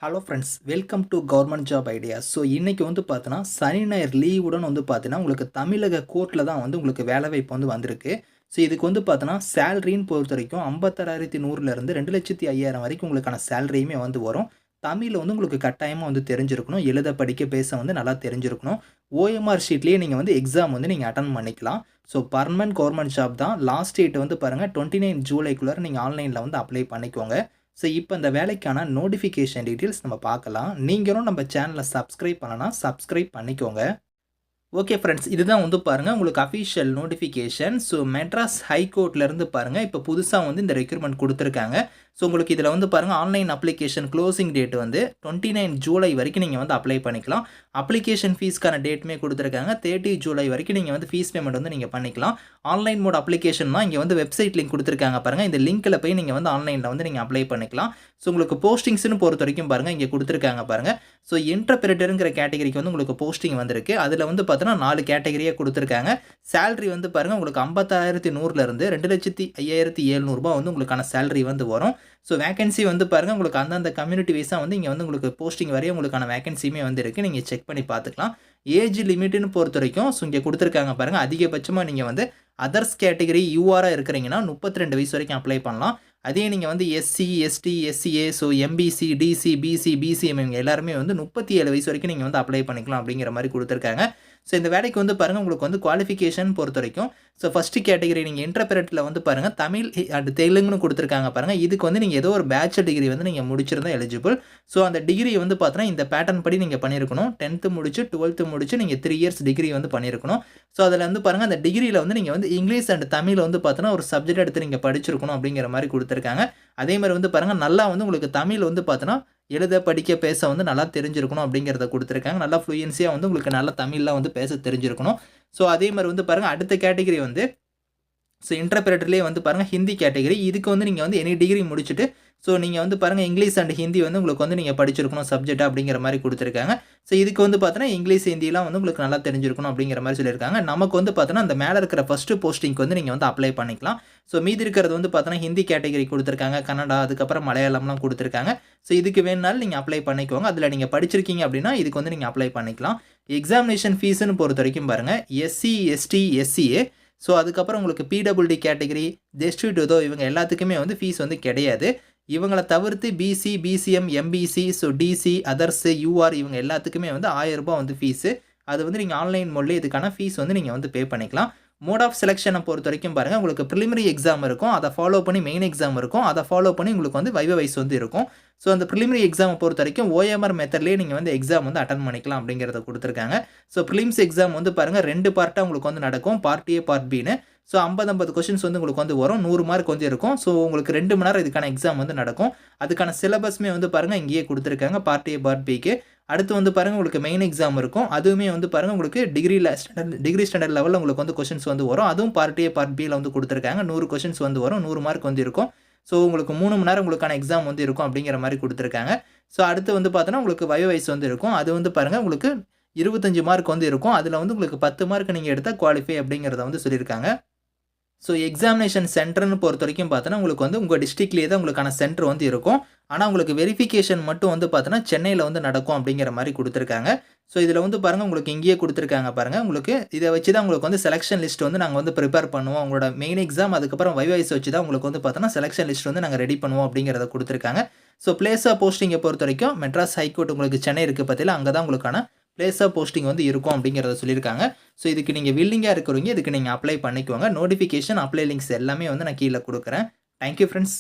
Hello friends, welcome to government job ideas. So இன்றைக்கி வந்து பார்த்தோன்னா சனி ஞாயிறு லீவுடன் வந்து பார்த்தீங்கன்னா உங்களுக்கு தமிழக கோர்ட்டில் தான் வந்து உங்களுக்கு வேலைவாய்ப்பு வந்து வந்திருக்கு. ஸோ இதுக்கு வந்து பார்த்தோன்னா சேலரின்னு பொறுத்த வரைக்கும் 56,100லேருந்து 2,05,000 வரைக்கும் உங்களுக்கான சேலரியுமே வந்து வரும். தமிழில் வந்து உங்களுக்கு கட்டாயமாக வந்து தெரிஞ்சிருக்கணும். எழுத படிக்க பேச வந்து நல்லா தெரிஞ்சிருக்கணும். ஓஎம்ஆர் ஷீட்லேயே நீங்கள் வந்து எக்ஸாம் வந்து நீங்கள் அட்டன் பண்ணிக்கலாம். ஸோ பர்மனன்ட் கவர்மெண்ட் ஜாப் தான். லாஸ்ட் டேட் வந்து பாருங்கள் 29 ஜூலைக்குள்ளே நீங்கள் ஆன்லைனில் வந்து அப்ளை பண்ணிக்கோங்க. ஸோ இப்போ இந்த வேலைக்கான நோட்டிஃபிகேஷன் டீட்டெயில்ஸ் நம்ம பார்க்கலாம். நீங்களும் நம்ம சேனலை சப்ஸ்கிரைப் பண்ணலனா சப்ஸ்கிரைப் பண்ணிக்கோங்க. ஓகே ஃப்ரெண்ட்ஸ், இதுதான் வந்து பாருங்கள் உங்களுக்கு அஃபிஷியல் நோட்டிஃபிகேஷன். ஸோ மெட்ராஸ் ஹைகோர்ட்லேருந்து பாருங்கள் இப்போ புதுசாக வந்து இந்த ரெக்ரூட்மெண்ட் கொடுத்துருக்காங்க. ஸோ உங்களுக்கு இதில் வந்து பாருங்கள் ஆன்லைன் அப்ளிகேஷன் க்ளோசிங் டேட் வந்து 29 ஜூலை வரைக்கும் நீங்கள் வந்து அப்ளை பண்ணிக்கலாம். அப்ளிகேஷன் ஃபீஸ்க்கான டேட்டுமே கொடுத்துருக்காங்க. 30 ஜூலை வரைக்கும் நீங்கள் வந்து ஃபீஸ் பேமெண்ட் வந்து நீங்கள் பண்ணிக்கலாம். ஆன்லைன் மோட் அப்ளிகேஷன் தான். இங்கே வந்து வெப்சைட் லிங்க் கொடுத்துருக்காங்க பாருங்கள். இந்த லிங்க்கில் போய் நீங்கள் வந்து ஆன்லைனில் வந்து நீங்கள் அப்ளை பண்ணிக்கலாம். ஸோ உங்களுக்கு போஸ்டிங்ஸ்னு பொறுத்த வரைக்கும் பாருங்கள் இங்கே கொடுத்துருக்காங்க பாருங்கள். ஸோ இன்டர்பிரேட்டருங்கிற கேட்டகரிக்கு வந்து உங்களுக்கு போஸ்டிங் வந்திருக்கு. அதில் வந்து பார்த்தோன்னா 4 கேட்டகரியாக கொடுத்துருக்காங்க. சேலரி வந்து பாருங்கள் உங்களுக்கு 56,100லேருந்து 2,05,700 வந்து உங்களுக்கான சேலரி வந்து வரும். ஸோ வேகன்சி வந்து பாருங்கள் உங்களுக்கு அந்தந்த கம்யூனிட்டி வைஸாக வந்து இங்கே வந்து உங்களுக்கு போஸ்டிங் வரைய உங்களுக்கான வேகன்சியுமே வந்து இருக்குது. நீங்கள் செக் பண்ணி பார்த்துக்கலாம். ஏஜ் லிமிட்டுன்னு பொறுத்த வரைக்கும் ஸோ இங்கே கொடுத்துருக்காங்க பாருங்கள். அதிகபட்சமாக நீங்கள் வந்து அதர்ஸ் கேட்டகரி யூஆராக இருக்கிறீங்கன்னா 32 வயசு வரைக்கும் அப்ளை பண்ணலாம். அதே நீங்கள் வந்து SC, ST, SCA, so MBC, DC, BC, BCM இவங்க எல்லாருமே வந்து 37 வயசு வரைக்கும் நீங்கள் வந்து அப்ளை பண்ணிக்கலாம் அப்படிங்கிற மாதிரி கொடுத்துருக்காங்க. ஸோ இந்த வேலைக்கு வந்து பாருங்கள் உங்களுக்கு வந்து குவாலிஃபிகேஷன் பொறுத்த வரைக்கும் ஸோ ஃபஸ்ட்டு கேட்டகரி நீங்கள் இன்டர்பிரேட்டில் வந்து பாருங்கள் தமிழ் அண்ட் தெலுங்குன்னு கொடுத்துருக்காங்க பாருங்கள். இதுக்கு வந்து நீங்கள் ஏதோ ஒரு பேச்சுலர் டிகிரி வந்து நீங்கள் முடிச்சிருந்தா எலிஜிபிள். ஸோ அந்த டிகிரி வந்து பார்த்தோன்னா இந்த பேட்டர்ன் படி நீங்கள் பண்ணியிருக்கணும். 10th முடிச்சு 12th முடிச்சு நீங்கள் 3 இயர்ஸ் டிகிரி வந்து பண்ணியிருக்கணும். ஸோ அதில் வந்து பாருங்கள் அந்த டிகிரியில் வந்து நீங்கள் வந்து இங்கிலீஷ் அண்ட் தமிழ் வந்து பார்த்தோன்னா ஒரு சப்ஜெக்ட் எடுத்து நீங்கள் படிச்சிருக்கணும் அப்படிங்கிற மாதிரி கொடுத்துருக்காங்க. அதே மாதிரி வந்து பாருங்கள் நல்லா வந்து உங்களுக்கு தமிழ் வந்து பார்த்தோன்னா எழுத படிக்க பேச வந்து நல்லா தெரிஞ்சிருக்கணும் அப்படிங்கிறத கொடுத்துருக்காங்க. நல்லா ஃப்ளூயன்சியாக வந்து உங்களுக்கு நல்லா தமிழில் வந்து பேச தெரிஞ்சிருக்கணும். ஸோ அதே மாதிரி வந்து பாருங்கள் அடுத்த கேட்டகரி வந்து ஸோ இன்டர்பிரேட்டர்லேயே வந்து பாருங்கள் ஹிந்தி கேட்டகரி. இதுக்கு வந்து நீங்கள் வந்து எனி டிகிரி முடிச்சுட்டு ஸோ நீங்கள் வந்து பாருங்கள் இங்கிலீஷ் அண்ட் ஹிந்தி வந்து உங்களுக்கு வந்து நீங்கள் படிச்சிருக்கணும் சப்ஜெக்ட் அப்படிங்கிற மாதிரி கொடுத்துருக்காங்க. ஸோ இதுக்கு வந்து பார்த்தோன்னா இங்கிலீஷ் ஹிந்திலாம் வந்து உங்களுக்கு நல்லா தெரிஞ்சிருக்கணும் அப்படிங்கிற மாதிரி சொல்லியிருக்காங்க. நமக்கு வந்து பார்த்தோன்னா அந்த மேலே இருக்கிற ஃபஸ்ட்டு போஸ்டிங்க்கு வந்து நீங்கள் வந்து அப்ளை பண்ணிக்கலாம். ஸோ மீதி இருக்கிறது வந்து பார்த்தோன்னா ஹிந்தி கேட்டகரி கொடுத்துருக்காங்க, கன்னடா, அதுக்கப்புறம் மலையாளம்லாம் கொடுத்துருக்காங்க. ஸோ இதுக்கு வேணுனாலும் நீங்கள் அப்ளை பண்ணிக்கோங்க. அதில் நீங்கள் படிச்சிருக்கீங்க அப்படின்னா இதுக்கு வந்து நீங்கள் அப்ளை பண்ணிக்கலாம். எக்ஸாமினேஷன் ஃபீஸ்ன்னு பொறுத்த வரைக்கும் பாருங்கள் எஸ்சி, எஸ்டி, எஸ்சிஏ, ஸோ அதுக்கப்புறம் உங்களுக்கு பிடபிள்யூடி கேட்டகரி, ஜெஸ்டியூடோ இவங்க எல்லாத்துக்குமே வந்து ஃபீஸ் வந்து கிடையாது. இவங்கள தவிர்த்து BC, BCM, MBC, so DC, others, UR இவங்க எல்லாத்துக்குமே வந்து ₹1000 வந்து ஃபீஸு. அது வந்து நீங்கள் ஆன்லைன் மோட்லேயே இதுக்கான ஃபீஸ் வந்து நீங்கள் வந்து பே பண்ணிக்கலாம். மோட் ஆஃப் செலெக்ஷனை பொறுத்த வரைக்கும் பாருங்கள் உங்களுக்கு ப்ரிலிமினரி எக்ஸாம் இருக்கும். அதை ஃபாலோ பண்ணி மெயின் எக்ஸாம் இருக்கும். அதை ஃபாலோ பண்ணி உங்களுக்கு வந்து வைவா வைஸ் வந்து இருக்கும். ஸோ அந்த ப்ரிலிமினரி எக்ஸாமை பொறுத்த வரைக்கும் ஓஎம்ஆர் மெத்தட்லேயே நீங்கள் வந்து எக்ஸாம் வந்து அட்டன் பண்ணிக்கலாம் அப்படிங்கிறத கொடுத்துருக்காங்க. ஸோ ப்ரிலிம்ஸ் எக்ஸாம் வந்து பாருங்கள் 2 பார்ட்டாக உங்களுக்கு வந்து நடக்கும். Part A, part pin. So 50 questions வந்து உங்களுக்கு வந்து வரும். 100 மார்க் வந்து இருக்கும். ஸோ உங்களுக்கு 2 மணி நேரம் இதுக்கான எக்ஸாம் வந்து நடக்கும். அதுக்கான சிலபஸ்மே வந்து பாருங்கள் இங்கேயே கொடுத்துருக்காங்க பார்ட் ஏ, பார்ட் பிக்கு. அடுத்து வந்து பாருங்கள் உங்களுக்கு மெயின் எக்ஸாம் இருக்கும். அதுவுமே வந்து பாருங்கள் உங்களுக்கு டிகிரி ஸ்டாண்டர்ட் லெவலில் உங்களுக்கு வந்து கொஷின்ஸ் வந்து வரும். அதுவும் பார்ட் ஏ, பார்ட் பியில் வந்து கொடுத்துருக்காங்க. 100 கொஷின்ஸ் வந்து வரும். 100 மார்க் வந்து இருக்கும். ஸோ உங்களுக்கு 3 மணி நேரம் உங்களுக்கான எக்ஸாம் வந்து இருக்கும் அப்படிங்கிற மாதிரி கொடுத்துருக்காங்க. ஸோ அடுத்து வந்து பார்த்தோன்னா உங்களுக்கு வைவா வைஸ் வந்து இருக்கும். அது வந்து பாருங்கள் உங்களுக்கு 25 மார்க் வந்து இருக்கும். அதில் வந்து உங்களுக்கு 10 மார்க் நீங்கள் எடுத்தால் குவாலிஃபை அப்படிங்கிறத வந்து சொல்லியிருக்காங்க. ஸோ எக்ஸாமினேஷன் சென்டர்னு பொறுத்த வரைக்கும் பார்த்தோன்னா உங்களுக்கு வந்து உங்கள் டிஸ்ட்ரிக்ட்லேயே தான் உங்களுக்கான சென்டர் வந்து இருக்கும். ஆனால் உங்களுக்கு வெரிஃபிகேஷன் மட்டும் வந்து பார்த்தோன்னா சென்னையில் வந்து நடக்கும் அப்படிங்கிற மாதிரி கொடுத்துருக்காங்க. ஸோ இதில் வந்து பாருங்கள் உங்களுக்கு இங்கேயே கொடுத்துருக்காங்க பாருங்கள். உங்களுக்கு இதை வச்சு தான் உங்களுக்கு வந்து செலெக்ஷன் லிஸ்ட் வந்து நாங்கள் வந்து ப்ரிப்பேர் பண்ணுவோம். உங்களோட மெயின் எக்ஸாம் அதுக்கப்புறம் வைவா வைஸ் வச்சு தான் உங்களுக்கு வந்து பார்த்தோன்னா செலெக்ஷன் லிஸ்ட் வந்து நாங்கள் ரெடி பண்ணுவோம் அப்படிங்கிறத கொடுத்துருக்காங்க. ஸோ பிளேஸ் ஆஃப் போஸ்டிங்கை பொறுத்த வரைக்கும் மெட்ராஸ் ஹைகோர்ட் உங்களுக்கு சென்னை இருக்குது பார்த்தீங்களா, அங்கே தான் உங்களுக்கான பிளேஸ் ஆஃப் போஸ்டிங் வந்து இருக்கும் அப்படிங்கிறத சொல்லியிருக்காங்க. ஸோ இதுக்கு நீங்கள் வில்லிங்காக இருக்கிறவங்க இதுக்கு நீங்கள் அப்ளை பண்ணிக்கோங்க. நோட்டிஃபிகேஷன், அப்ளை லிங்க்ஸ் எல்லாமே வந்து நான் கீழே கொடுக்குறேன். Thank you friends.